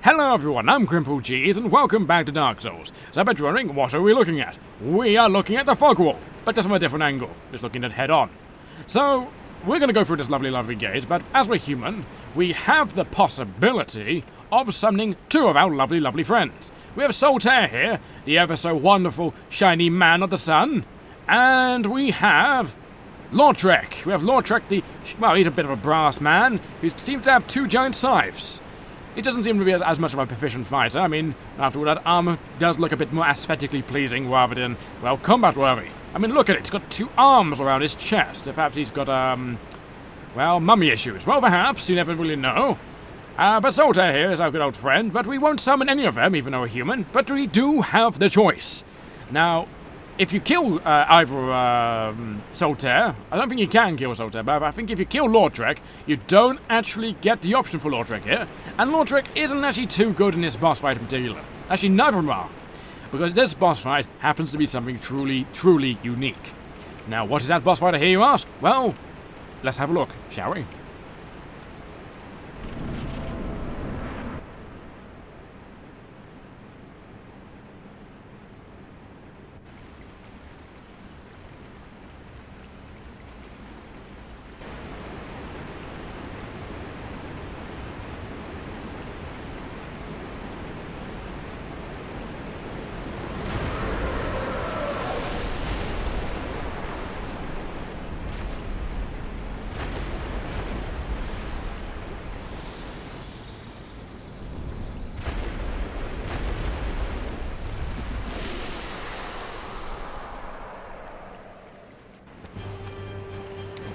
Hello everyone, I'm GrimpaulCheese and welcome back to Dark Souls. So I bet you're wondering, what are we looking at? We are looking at the fog wall, but just from a different angle, just looking at it head on. So, we're going to go through this lovely gate, but as we're human, we have the possibility of summoning two of our lovely friends. We have Solitaire here, the ever so wonderful, shiny man of the sun, and we have Lautrec. We have Lautrec well, he's a bit of a brass man, who seems to have two giant scythes. He doesn't seem to be as much of a proficient fighter. I mean, after all, that armor does look a bit more aesthetically pleasing rather than, well, combat-worthy. I mean, look at it. He's got two arms around his chest. Perhaps he's got, well, mummy issues. Well, perhaps. You never really know. But Solitaire here is our good old friend, but we won't summon any of them, even though we're human. But we do have the choice. Now, if you kill either Solitaire, I don't think you can kill Solitaire, but I think if you kill Lautrec, you don't actually get the option for Lautrec here. And Lautrec isn't actually too good in this boss fight in particular. Actually, neither of them are. Because this boss fight happens to be something truly unique. Now, what is that boss fight, I hear you ask? Well, let's have a look, shall we?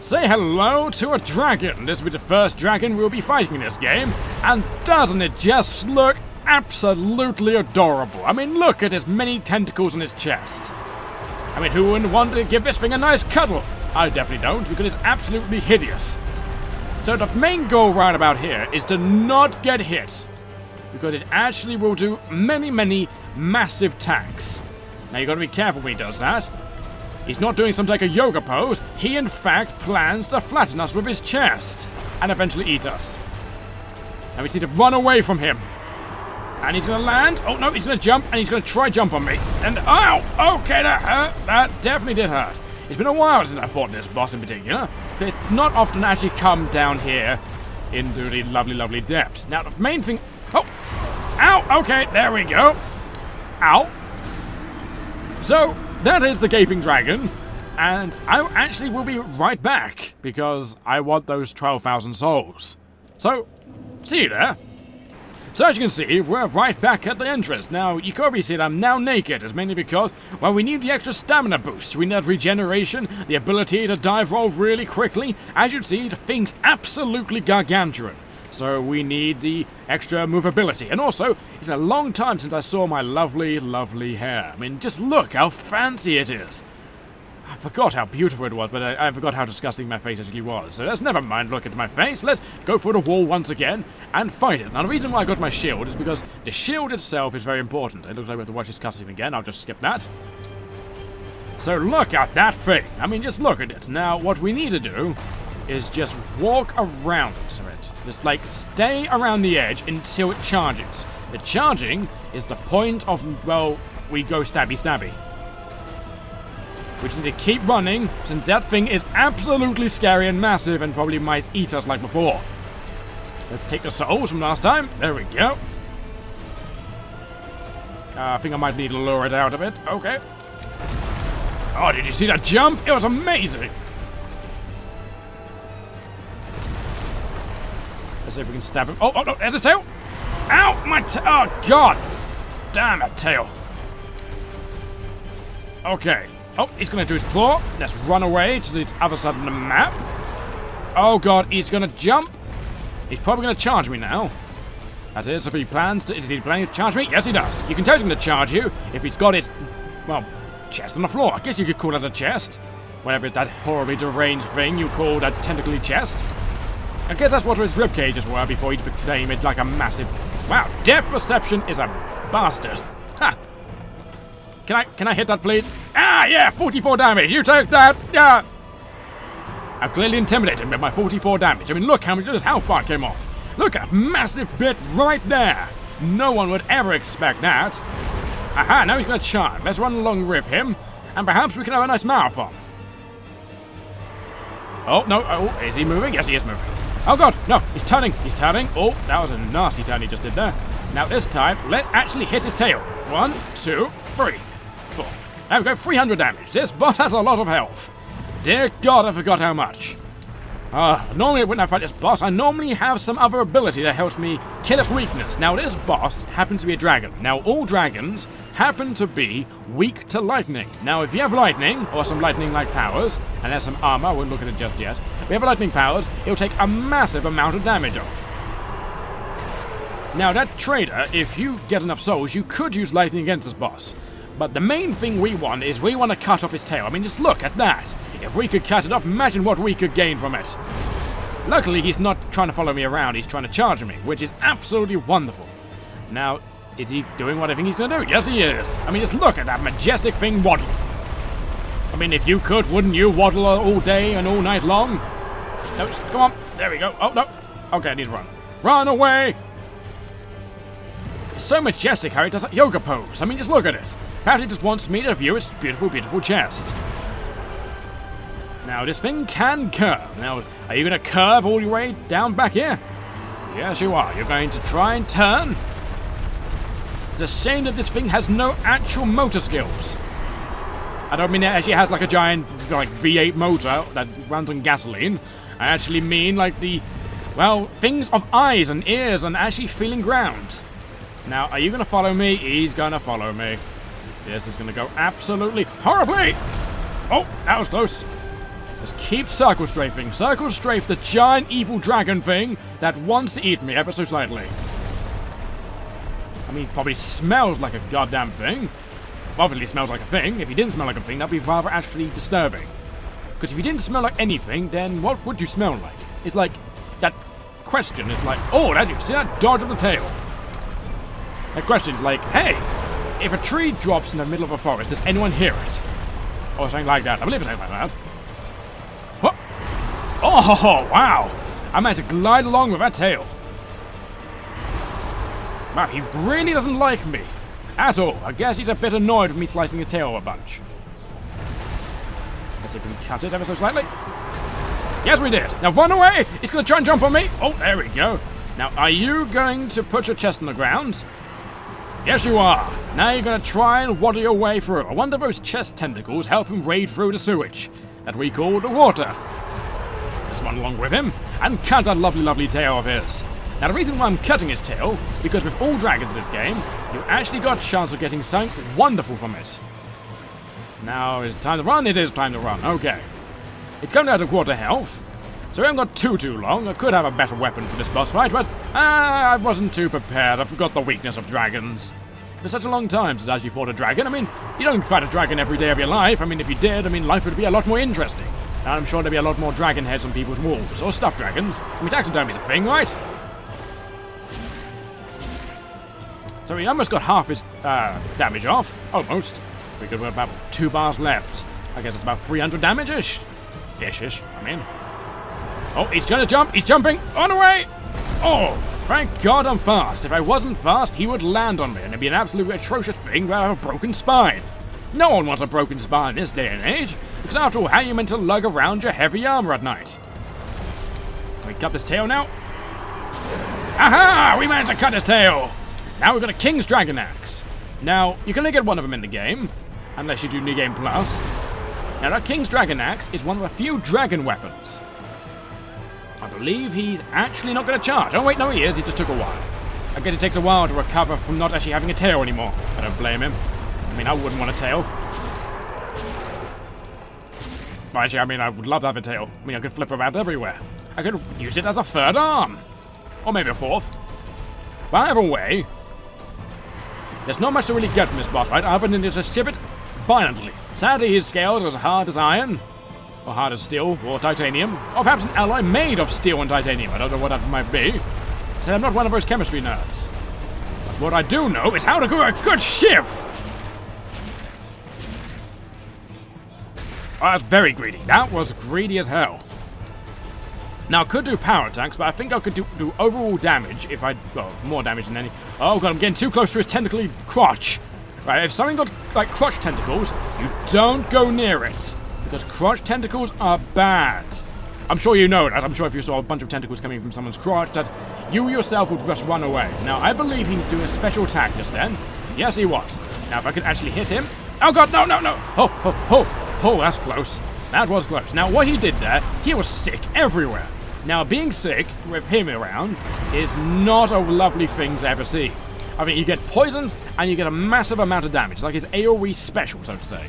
Say hello to a dragon. This will be the first dragon we'll be fighting in this game, and doesn't it just look absolutely adorable? I mean, look at his many tentacles on his chest. I mean, who wouldn't want to give this thing a nice cuddle? I definitely don't, because it's absolutely hideous. So the main goal right about here is to not get hit, because it actually will do many massive attacks. Now you got to be careful when he does that. He's not doing something like a yoga pose. He, in fact, plans to flatten us with his chest and eventually eat us. Now we need to run away from him. And he's going to land. Oh, no, he's going to jump, and he's going to try jump on me. And, ow! Okay, that hurt. That definitely did hurt. It's been a while since I fought this boss in particular. It's not often actually come down here into the lovely depths. Now, the main thing... Oh! Ow! Okay, there we go. Ow! So... that is the Gaping Dragon, and I actually will be right back, because I want those 12,000 souls. So, see you there. So as you can see, we're right back at the entrance. Now, you can probably see that I'm now naked. It's mainly because, well, we need the extra stamina boost. We need regeneration, the ability to dive roll really quickly. As you can see, the thing's absolutely gargantuan. So we need the extra movability. And also, it's been a long time since I saw my lovely hair. I mean, just look how fancy it is. I forgot how beautiful it was, but I forgot how disgusting my face actually was. So let's never mind look at my face. Let's go for the wall once again and fight it. Now, the reason why I got my shield is because the shield itself is very important. It looks like we have to watch this cutscene again. I'll just skip that. So look at that thing. I mean, just look at it. Now, what we need to do is just walk around it. Just, like, stay around the edge until it charges. The charging is the point of, well, we go stabby. We just need to keep running, since that thing is absolutely scary and massive and probably might eat us like before. Let's take the souls from last time. There we go. I think I might need to lure it out a bit. Okay. Oh, did you see that jump? It was amazing. Let's see if we can stab him. Oh, no, there's his tail. Ow, my tail. Oh, God. Damn that tail. Okay. Oh, he's going to do his claw. Let's run away to the other side of the map. Oh, God, he's going to jump. He's probably going to charge me now. That is, if he plans to... Is he planning to charge me? Yes, he does. You can tell he's going to charge you if he's got his, well, chest on the floor. I guess you could call that a chest. Whatever it's that horribly deranged thing you call that tentacly chest. I guess that's what his rib cages were before he became it like a massive... Wow, depth perception is a bastard. Ha! Can I hit that, please? Ah, yeah, 44 damage. You take that. Yeah. I clearly intimidated him with my 44 damage. I mean, look how much of his health bar came off. Look at that massive bit right there. No one would ever expect that. Aha, now he's going to charge. Let's run along with him, and perhaps we can have a nice marathon. Oh, no. Oh, is he moving? Yes, he is moving. Oh, God. No, he's turning. He's turning. Oh, that was a nasty turn he just did there. Now, this time, let's actually hit his tail. 1, 2, 3, 4. There we go, 300 damage. This boss has a lot of health. Dear God, I forgot how much. Normally when I fight this boss, I normally have some other ability that helps me kill its weakness. Now, this boss happens to be a dragon. Now, all dragons happen to be weak to lightning. Now, if you have lightning, or some lightning-like powers, and there's some armor, I won't look at it just yet. If you have lightning powers, it'll take a massive amount of damage off. Now, that trader, if you get enough souls, you could use lightning against this boss. But the main thing we want is we want to cut off his tail. I mean, just look at that. If we could cut it off, imagine what we could gain from it. Luckily, he's not trying to follow me around. He's trying to charge me, which is absolutely wonderful. Now, is he doing what I think he's going to do? Yes, he is. I mean, just look at that majestic thing waddle. I mean, if you could, wouldn't you waddle all day and all night long? No, just, come on. There we go. Oh, no. Okay, I need to run. Run away! It's so majestic how he does that yoga pose. I mean, just look at it. Perhaps he just wants me to view its beautiful, beautiful chest. Now, this thing can curve. Now, are you going to curve all the way down back here? Yes, you are. You're going to try and turn. It's a shame that this thing has no actual motor skills. I don't mean it actually has like a giant like V8 motor that runs on gasoline. I actually mean like the, well, things of eyes and ears and actually feeling ground. Now, are you going to follow me? He's going to follow me. This is going to go absolutely horribly. Oh, that was close. Just keep circle strafing. Circle strafe the giant evil dragon thing that wants to eat me ever so slightly. I mean, it probably smells like a goddamn thing. Obviously smells like a thing. If he didn't smell like a thing, that'd be rather actually disturbing. Because if you didn't smell like anything, then what would you smell like? It's like that question. It's like, oh, did you see that dodge of the tail? That question's like, hey, if a tree drops in the middle of a forest, does anyone hear it? Or something like that. I believe it's something like that. What? Oh, wow. I managed to glide along with that tail. Wow, he really doesn't like me. At all. I guess he's a bit annoyed with me slicing his tail a bunch. Let's see if we can cut it ever so slightly. Yes, we did. Now run away. He's going to try and jump on me. Oh, there we go. Now, are you going to put your chest on the ground? Yes, you are. Now you're going to try and waddle your way through. I wonder if those chest tentacles help him wade through the sewage that we call the water. Let's run along with him and cut that lovely, lovely tail of his. Now, the reason why I'm cutting his tail, because with all dragons this game, you actually got a chance of getting something wonderful from it. Now, is it time to run? It is time to run. Okay. It's going down to quarter health, so we haven't got too long. I could have a better weapon for this boss fight, but I wasn't too prepared. I forgot the weakness of dragons. It's been such a long time since I actually fought a dragon. I mean, you don't fight a dragon every day of your life. I mean, if you did, I mean, life would be a lot more interesting. And I'm sure there'd be a lot more dragon heads on people's walls, or stuffed dragons. I mean, taxidermy's a thing, right? So he almost got half his damage off. Almost. Because we're about 2 bars left. I guess it's about 300 damage-ish. Ish, I mean. Oh, he's gonna jump. He's jumping. On the way. Oh, thank God I'm fast. If I wasn't fast, he would land on me, and it'd be an absolutely atrocious thing to have a broken spine. No one wants a broken spine in this day and age, because after all, how are you meant to lug around your heavy armor at night? Can we cut this tail now? Aha! We managed to cut his tail. Now we've got a King's Dragon Axe. Now, you can only get one of them in the game, unless you do New Game Plus. Now, that King's Dragon Axe is one of the few dragon weapons. I believe he's actually not going to charge. Oh, wait, no, he is. He just took a while. I guess it takes a while to recover from not actually having a tail anymore. I don't blame him. I mean, I wouldn't want a tail. Well, actually, I mean, I would love to have a tail. I mean, I could flip around everywhere. I could use it as a third arm. Or maybe a fourth. But either way, there's not much to really get from this boss fight, other than just ship it violently. Sadly, his scales are as hard as iron, or hard as steel, or titanium, or perhaps an alloy made of steel and titanium. I don't know what that might be. So I'm not one of those chemistry nerds. But what I do know is how to do a good shift. Oh, that's very greedy. That was greedy as hell. Now, I could do power attacks, but I think I could do overall damage if I... Well, more damage than any... Oh, God, I'm getting too close to his tentacly crotch. Right, if something got, like, crotch tentacles, you don't go near it. Because crotch tentacles are bad. I'm sure you know that. I'm sure if you saw a bunch of tentacles coming from someone's crotch, that you yourself would just run away. Now, I believe he's doing a special attack just then. Yes, he was. Now, if I could actually hit him... Oh, God, no, no, no! Oh, that's close. That was close. Now, what he did there, he was sick everywhere. Now, being sick with him around is not a lovely thing to ever see. I mean, you get poisoned, and you get a massive amount of damage. It's like his AoE special, so to say.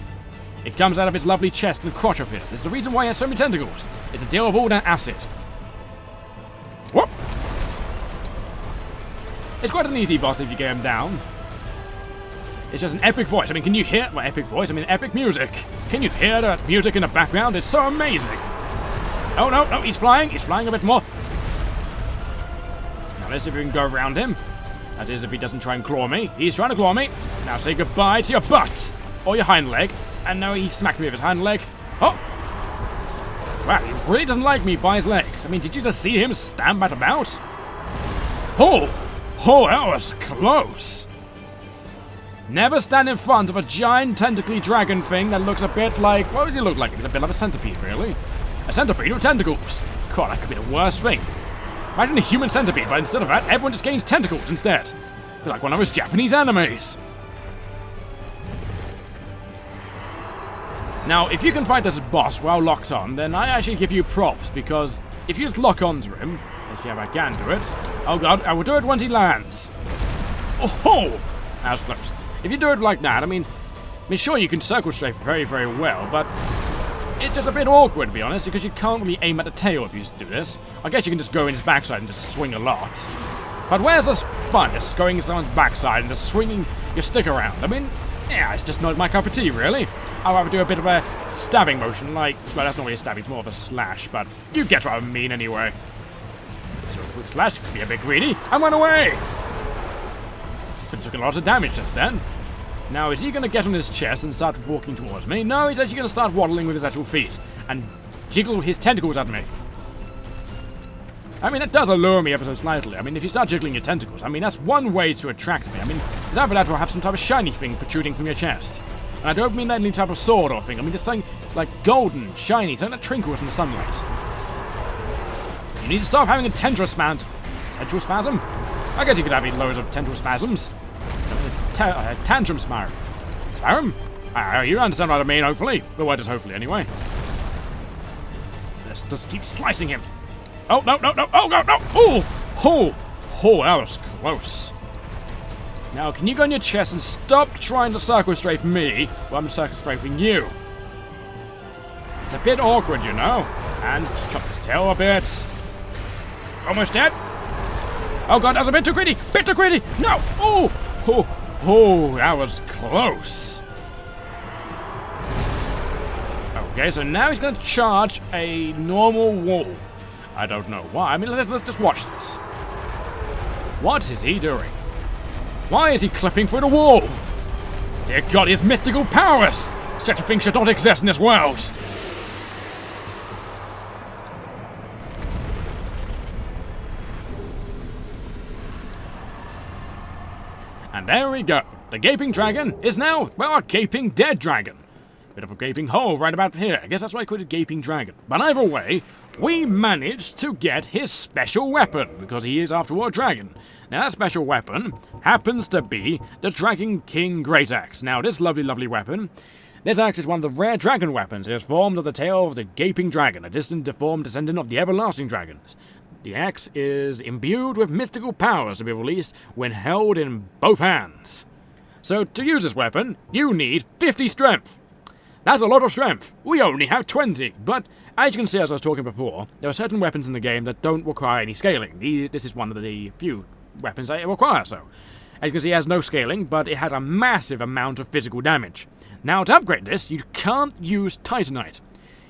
It comes out of his lovely chest and crotch of his. It's the reason why he has so many tentacles. It's to deal with all that acid. Whoop! It's quite an easy boss if you get him down. It's just an epic voice. I mean, can you hear... Well, epic voice? I mean, epic music. Can you hear that music in the background? It's so amazing. Oh, no, no, he's flying. He's flying a bit more. Now, let's see if we can go around him. That is, if he doesn't try and claw me. He's trying to claw me. Now, say goodbye to your butt. Or your hind leg. And now he smacked me with his hind leg. Oh! Wow, he really doesn't like me by his legs. I mean, did you just see him stamp that about? Oh! Oh, that was close. Never stand in front of a giant tentacly dragon thing that looks a bit like... What does he look like? A bit like a centipede, really. A centipede with tentacles. God, that could be the worst thing. Imagine a human centipede, but instead of that, everyone just gains tentacles instead. Be like one of those Japanese animes. Now, if you can fight this boss while locked on, then I actually give you props, because if you just lock onto him, let's see if I can do it. Oh God, I will do it once he lands. Oh, that was close. If you do it like that, I mean, sure, you can circle strafe very, very well, but it's just a bit awkward, to be honest, because you can't really aim at the tail if you do this. I guess you can just go in his backside and just swing a lot. But where's the fun? Just going in someone's backside and just swinging your stick around. I mean, yeah, it's just not my cup of tea, really. I'll have to do a bit of a stabbing motion, like... Well, that's not really a stabbing, it's more of a slash, but you get what I mean anyway. So a quick slash could be a bit greedy, and run away! Could have taken a lot of damage just then. Now, is he going to get on his chest and start walking towards me? No, he's actually going to start waddling with his actual feet, and jiggle his tentacles at me. I mean, that does allure me ever so slightly. I mean, if you start jiggling your tentacles, I mean, that's one way to attract me. I mean, it's either that or have some type of shiny thing protruding from your chest. And I don't mean that any type of sword or thing. I mean just something like golden, shiny, something that trinkles in the sunlight. You need to stop having a tendril spasm. Tendril spasm? I guess you could have loads of tendril spasms. Tantrum spasm. Spasm? You understand what I mean, hopefully. The word is hopefully, anyway. Let's just keep slicing him. Oh, no, no, no. Oh, no, no. Oh, that was close. Now, can you go on your chest and stop trying to circle strafe me while I'm circle strafing you? It's a bit awkward, you know. And chop his tail a bit. Almost dead. Oh God, that was a bit too greedy. Bit too greedy. No. Oh, that was close. Okay, so now he's going to charge a normal wall. I don't know why. I mean, let's just watch this. What is he doing? Why is he clipping through the wall? Dear God, he has mystical powers! Such a thing should not exist in this world! And there we go. The gaping dragon is now, well, a gaping dead dragon. Bit of a gaping hole right about here. I guess that's why I called it gaping dragon. But either way, we managed to get his special weapon, because he is, after all, a dragon. Now, that special weapon happens to be the Dragon King Great Axe. Now, this lovely, lovely weapon, this axe is one of the rare dragon weapons. It is formed of the tail of the gaping dragon, a distant, deformed descendant of the everlasting dragons. The axe is imbued with mystical powers to be released when held in both hands. So, to use this weapon, you need 50 strength. That's a lot of strength. We only have 20, but as you can see, as I was talking before, there are certain weapons in the game that don't require any scaling. This is one of the few weapons that it requires so. As you can see, it has no scaling, but it has a massive amount of physical damage. Now, to upgrade this, you can't use Titanite.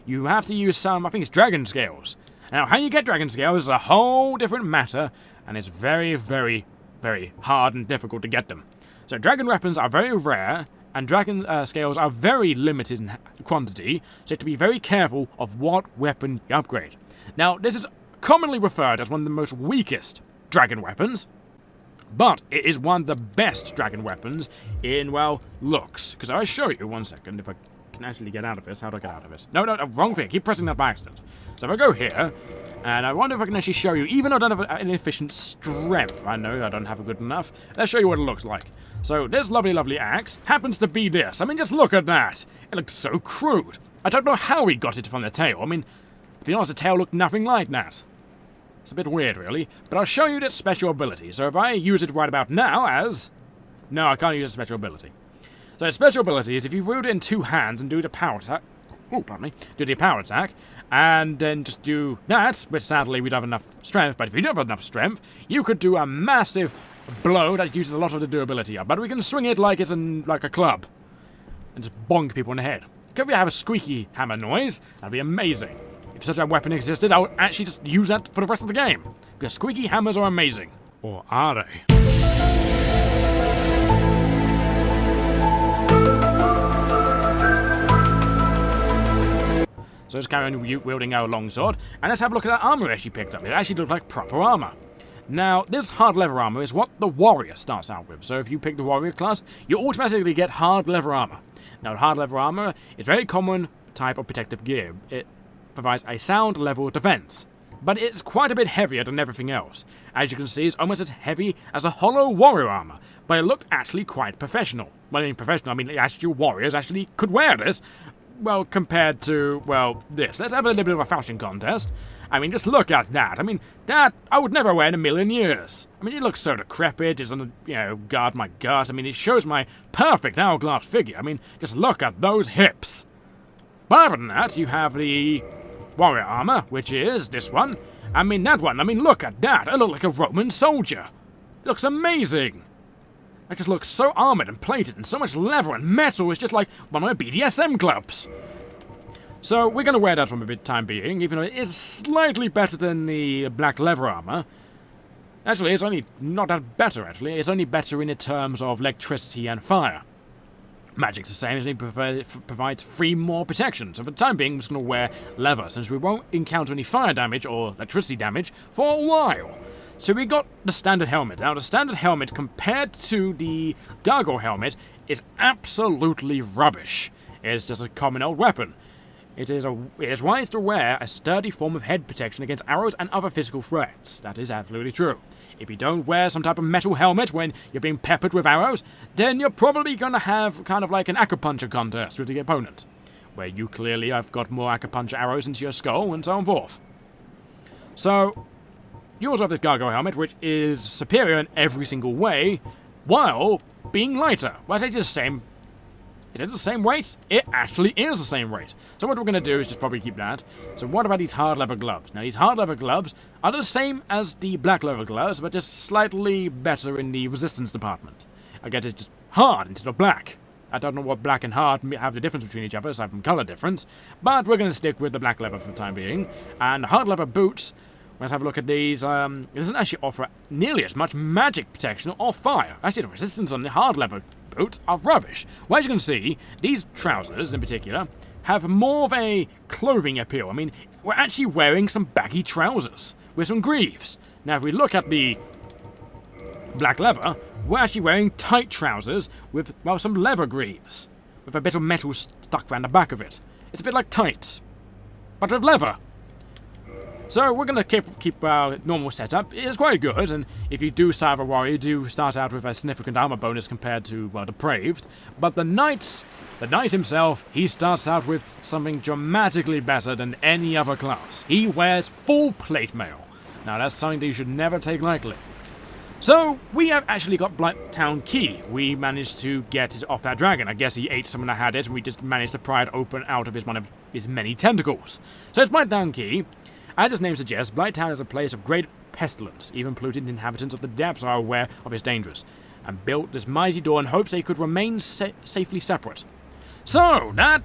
You have to use some, I think it's dragon scales. Now, how you get dragon scales is a whole different matter, and it's very, very, very hard and difficult to get them. So dragon weapons are very rare, and dragon scales are very limited in quantity, so you have to be very careful of what weapon you upgrade. Now, this is commonly referred as one of the most weakest dragon weapons, but it is one of the best dragon weapons in, well, looks. Because I'll show you, one second, if I can actually get out of this. How do I get out of this? No, wrong thing. Keep pressing that by accident. So if I go here, and I wonder if I can actually show you, even though I don't have an efficient strength. I know I don't have a good enough. Let's show you what it looks like. So this lovely, lovely axe happens to be this. I mean, just look at that. It looks so crude. I don't know how he got it from the tail. I mean, to be honest, the tail looked nothing like that. It's a bit weird, really. But I'll show you its special ability. So if I use it right about now as... No, I can't use a special ability. So its special ability is if you wield it in two hands and do the power attack... Oh, pardon me. Do the power attack. And then just do that, which sadly we don't have enough strength. But if you don't have enough strength, you could do a massive blow that uses a lot of the durability up. But we can swing it like it's like a club. And just bonk people in the head. Could we have a squeaky hammer noise? That'd be amazing. If such a weapon existed, I would actually just use that for the rest of the game. Because squeaky hammers are amazing. Or are they? So let's carry on wielding our longsword, and let's have a look at that armor she picked up. It actually looks like proper armor. Now, this hard leather armor is what the warrior starts out with. So if you pick the warrior class, you automatically get hard leather armor. Now, hard leather armor is a very common type of protective gear. It provides a sound level defense, but it's quite a bit heavier than everything else. As you can see, it's almost as heavy as a hollow warrior armor, but it looked actually quite professional. Well, I mean professional, I mean the actual warriors actually could wear this. Well, compared to, well, this. Let's have a little bit of a fashion contest. I mean, just look at that. I mean, that I would never wear in a million years. I mean, it looks so decrepit. It doesn't, guard my gut. I mean, it shows my perfect hourglass figure. I mean, just look at those hips. But other than that, you have the warrior armor, which is this one. I mean, that one. I mean, look at that. I look like a Roman soldier. It looks amazing. It just looks so armored and plated and so much leather and metal. It's just like one of my BDSM clubs. So we're going to wear that for a time being, even though it is slightly better than the black leather armor. Actually, it's only not that better, actually. It's only better in the terms of electricity and fire. Magic's the same, as it provides 3 more protection. So for the time being, I'm just going to wear leather, since we won't encounter any fire damage or electricity damage for a while. So we got the standard helmet. Now, the standard helmet, compared to the gargoyle helmet, is absolutely rubbish. It's just a common old weapon. It is wise to wear a sturdy form of head protection against arrows and other physical threats. That is absolutely true. If you don't wear some type of metal helmet when you're being peppered with arrows, then you're probably going to have kind of like an acupuncture contest with the opponent, where you clearly have got more acupuncture arrows into your skull and so on forth. So you also have this gargoyle helmet, which is superior in every single way, while being lighter. Well, I say it's the same. Is it the same weight? It actually is the same weight. So what we're going to do is just probably keep that. So what about these hard leather gloves? Now, these hard leather gloves are the same as the black leather gloves, but just slightly better in the resistance department. I guess it's just hard instead of black. I don't know what black and hard have the difference between each other, aside from color difference, but we're going to stick with the black leather for the time being. And hard leather boots, let's have a look at these. It doesn't actually offer nearly as much magic protection or fire. Actually, the resistance on the hard leather boots are rubbish. Well, as you can see, these trousers in particular have more of a clothing appeal. I mean, we're actually wearing some baggy trousers with some greaves. Now, if we look at the black leather, we're actually wearing tight trousers with, well, some leather greaves with a bit of metal stuck around the back of it. It's a bit like tights, but with leather. So we're going to keep our normal setup. It's quite good, and if you do start a warrior, you do start out with a significant armor bonus compared to, well, depraved. But the knight himself, he starts out with something dramatically better than any other class. He wears full plate mail. Now that's something that you should never take lightly. So we have actually got Blighttown Key. We managed to get it off that dragon. I guess he ate someone that had it, and we just managed to pry it open out of one of his many tentacles. So it's Blighttown Key. As its name suggests, Blighttown is a place of great pestilence. Even polluted inhabitants of the depths are aware of its dangers, and built this mighty door in hopes they could remain safely separate. So, that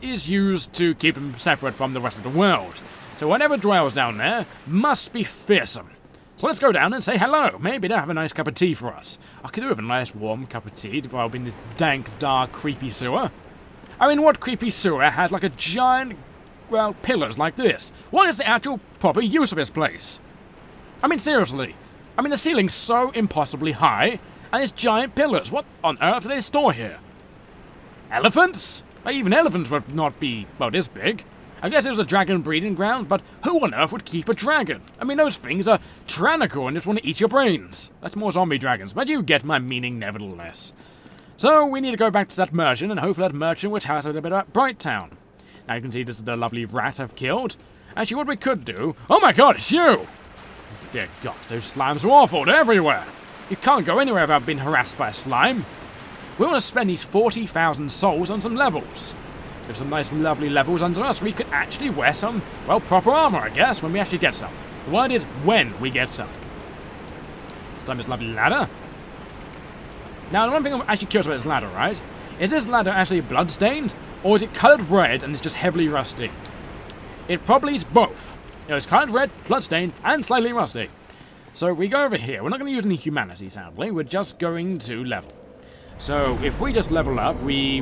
is used to keep them separate from the rest of the world. So whatever dwells down there must be fearsome. So let's go down and say hello. Maybe they'll have a nice cup of tea for us. I could do with a nice warm cup of tea while in this dank, dark, creepy sewer. I mean, what creepy sewer has like a giant well, pillars like this? What is the actual proper use of this place? I mean, seriously. I mean, the ceiling's so impossibly high, and it's giant pillars. What on earth do they store here? Elephants? Even elephants would not be, well, this big. I guess it was a dragon breeding ground, but who on earth would keep a dragon? I mean, those things are tyrannical and just want to eat your brains. That's more zombie dragons, but you get my meaning nevertheless. So, we need to go back to that merchant, and hopefully that merchant will tell us a little bit about Brighttown. Now you can see this is the lovely rat I've killed. Actually, what we could do... Oh my god, it's you! Dear god, those slimes are awful, they're everywhere! You can't go anywhere without being harassed by a slime. We want to spend these 40,000 souls on some levels. With some nice lovely levels under us, we could actually wear some, well, proper armor, I guess, when we actually get some. The word is when we get some. Let's climb this lovely ladder. Now, the one thing I'm actually curious about this ladder, right? Is this ladder actually bloodstained, or is it coloured red and it's just heavily rusty? It probably is both. It's coloured red, bloodstained, and slightly rusty. So we go over here. We're not going to use any humanity, sadly. We're just going to level. So if we just level up, we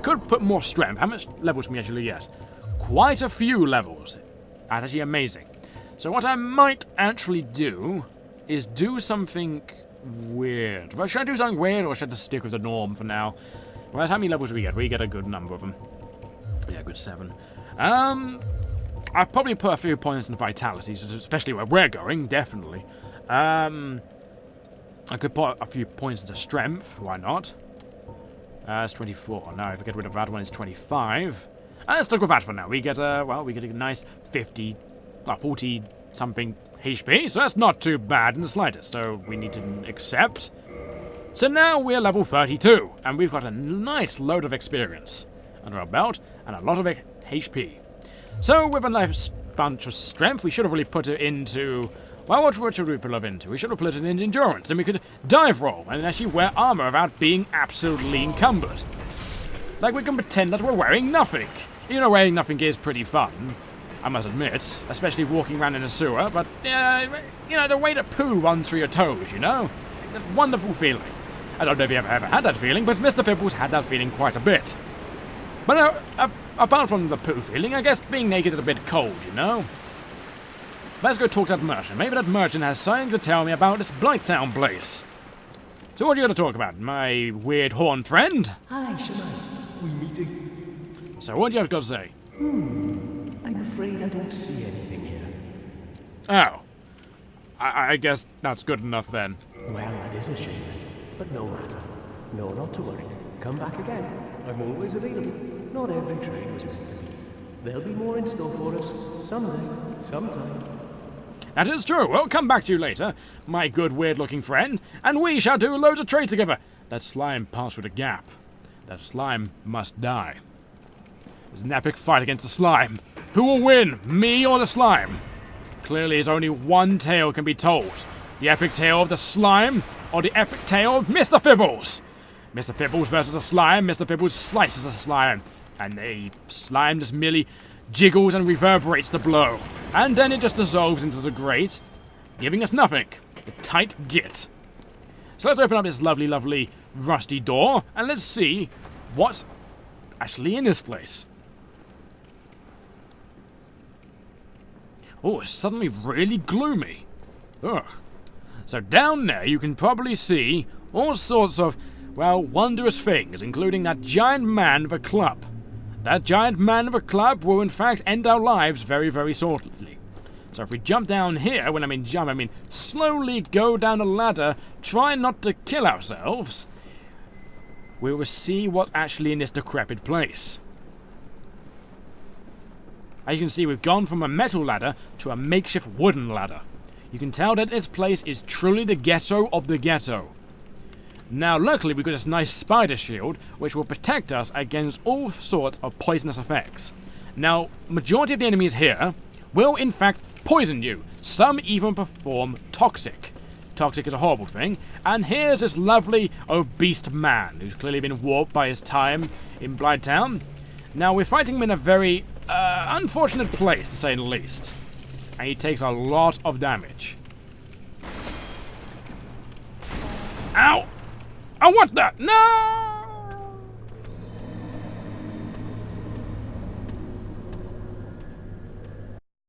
could put more strength. How much levels can we actually get? Quite a few levels. That's actually amazing. So what I might actually do is do something weird. Well, should I do something weird, or should I just stick with the norm for now? Well, how many levels do we get? We get a good number of them. Yeah, good 7. I'll probably put a few points in vitality, especially where we're going, definitely. I could put a few points into strength, why not? It's 24. Now, if I get rid of that one, it's 25. Let's stick with that for now. We get a nice 40-something HP, so that's not too bad in the slightest. So we need to accept. So now we're level 32, and we've got a nice load of experience under our belt, and a lot of HP. So with a nice bunch of strength, we should have really put it into... Well, what should we put it into? We should have put it in endurance, and we could dive roll, and actually wear armor without being absolutely encumbered. Like we can pretend that we're wearing nothing. You know, wearing nothing is pretty fun, I must admit, especially walking around in a sewer, but, you know, the way that poo runs through your toes, you know? It's a wonderful feeling. I don't know if you ever had that feeling, but Mister Fibbles had that feeling quite a bit. But apart from the poo feeling, I guess being naked is a bit cold, you know? Let's go talk to that merchant. Maybe that merchant has something to tell me about this Blighttown place. So what are you going to talk about, my weird horn friend? Hi, Shemai. We meeting? So what do you have got to say? I'm afraid I don't see anything here. Oh. I guess that's good enough then. Well, that is a shame. But no matter. No, not to worry. Come back again. I'm always available. Not every trade was meant to be. There'll be more in store for us. Someday. Sometime. That is true. We'll come back to you later, my good weird-looking friend, and we shall do loads of trade together. That slime passed through the gap. That slime must die. There's an epic fight against the slime. Who will win, me or the slime? Clearly, there's only one tale can be told. The epic tale of the slime, or the epic tale of Mister Fibbles. Mister Fibbles versus the slime. Mister Fibbles slices the slime, and the slime just merely jiggles and reverberates the blow. And then it just dissolves into the grate, giving us nothing. The tight git. So let's open up this lovely, lovely rusty door, and let's see what's actually in this place. Oh, it's suddenly really gloomy. Ugh. So down there you can probably see all sorts of, well, wondrous things, including that giant man with a club. That giant man with a club will in fact end our lives very, very shortly. So if we jump down here, when I mean jump, I mean slowly go down the ladder, try not to kill ourselves, we will see what's actually in this decrepit place. As you can see, we've gone from a metal ladder to a makeshift wooden ladder. You can tell that this place is truly the ghetto of the ghetto. Now, luckily, we've got this nice spider shield, which will protect us against all sorts of poisonous effects. Now, majority of the enemies here will, in fact, poison you. Some even perform toxic. Toxic is a horrible thing. And here's this lovely, obese man, who's clearly been warped by his time in Blighttown. Now, we're fighting him in a very unfortunate place, to say the least. And he takes a lot of damage. Ow! Oh, what's that? No!